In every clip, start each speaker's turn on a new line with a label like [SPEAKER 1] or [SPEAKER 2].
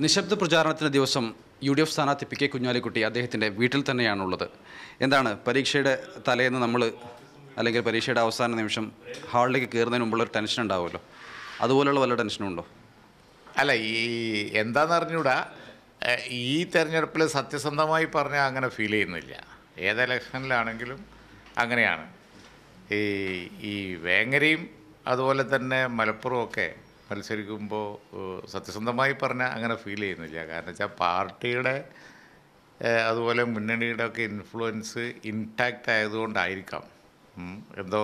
[SPEAKER 1] നിശബ്ദ പ്രചാരണത്തിന് ദിവസം UDF സ്ഥാനാർത്ഥി PK കുഞ്ഞാലിക്കുട്ടി അദ്ദേഹത്തിൻ്റെ വീട്ടിൽ തന്നെയാണുള്ളത്. എന്താണ് പരീക്ഷയുടെ തലേന്ന് നമ്മൾ അല്ലെങ്കിൽ പരീക്ഷയുടെ അവസാന നിമിഷം ഹാളിലേക്ക് കയറുന്നതിന് മുമ്പുള്ളൊരു ടെൻഷൻ ഉണ്ടാവുമല്ലോ, അതുപോലുള്ള വല്ല ടെൻഷനും ഉണ്ടോ?
[SPEAKER 2] അല്ല, എന്താണെന്ന് അറിഞ്ഞൂടാ. ഈ തെരഞ്ഞെടുപ്പിൽ സത്യസന്ധമായി പറഞ്ഞാൽ അങ്ങനെ ഫീൽ ചെയ്യുന്നില്ല. ഏത് ഇലക്ഷനിലാണെങ്കിലും അങ്ങനെയാണ്. ഈ ഈ വേങ്ങരയും അതുപോലെ തന്നെ മലപ്പുറമൊക്കെ മത്സരിക്കുമ്പോൾ സത്യസന്ധമായി പറഞ്ഞാൽ അങ്ങനെ ഫീൽ ചെയ്യുന്നില്ല. കാരണം വെച്ചാൽ പാർട്ടിയുടെ അതുപോലെ മുന്നണിയുടെ ഒക്കെ ഇൻഫ്ലുവൻസ് ഇൻടാക്റ്റ് ആയതുകൊണ്ടായിരിക്കാം എന്തോ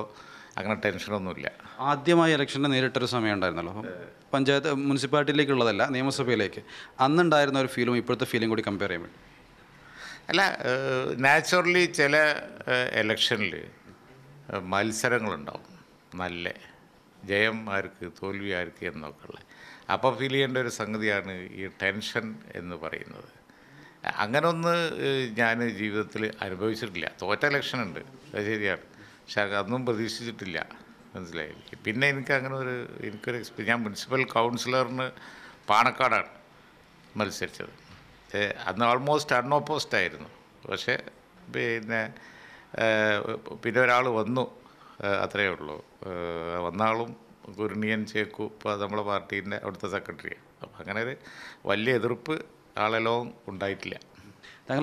[SPEAKER 2] അങ്ങനെ ടെൻഷനൊന്നുമില്ല.
[SPEAKER 1] ആദ്യമായി ഇലക്ഷനെ നേരിട്ടൊരു സമയം ഉണ്ടായിരുന്നല്ലോ, പഞ്ചായത്ത് മുനിസിപ്പാലിറ്റിയിലേക്കുള്ളതല്ല, നിയമസഭയിലേക്ക്. അന്നുണ്ടായിരുന്ന ഒരു ഫീലും ഇപ്പോഴത്തെ ഫീലും കൂടി കമ്പയർ ചെയ്യാൻ വേണ്ടി.
[SPEAKER 2] അല്ല, നാച്ചുറലി ചില ഇലക്ഷനിൽ മത്സരങ്ങളുണ്ടാവും, നല്ല ജയം ആർക്ക് തോൽവി ആർക്ക് എന്നൊക്കെ ഉള്ളത്. അപ്പോൾ ഫീൽ ചെയ്യേണ്ട ഒരു സംഗതിയാണ് ഈ ടെൻഷൻ എന്ന് പറയുന്നത്. അങ്ങനെ ഒന്ന് ഞാൻ ജീവിതത്തിൽ അനുഭവിച്ചിട്ടില്ല. തോറ്റ ഇലക്ഷനുണ്ട്, അത് ശരിയാണ്, പക്ഷെ അതൊന്നും പ്രതീക്ഷിച്ചിട്ടില്ല, മനസ്സിലായില്ലേ. പിന്നെ എനിക്കൊരു ഞാൻ മുനിസിപ്പൽ കൗൺസിലറിന് പാണക്കാടാണ് മത്സരിച്ചത്. അന്ന് ഓൾമോസ്റ്റ് അൺഓപ്പോസ്ഡ് ആയിരുന്നു. പക്ഷേ പിന്നെ ഒരാൾ വന്നു, അത്രയേ ഉള്ളൂ. വന്നാളും കുരുണിയൻ ചേക്കു, ഇപ്പോൾ നമ്മളെ പാർട്ടീൻ്റെ അവിടുത്തെ സെക്രട്ടറിയാണ്. അപ്പം അങ്ങനെ ഒരു വലിയ എതിർപ്പ് ആളെല്ലാം ഉണ്ടായിട്ടില്ല.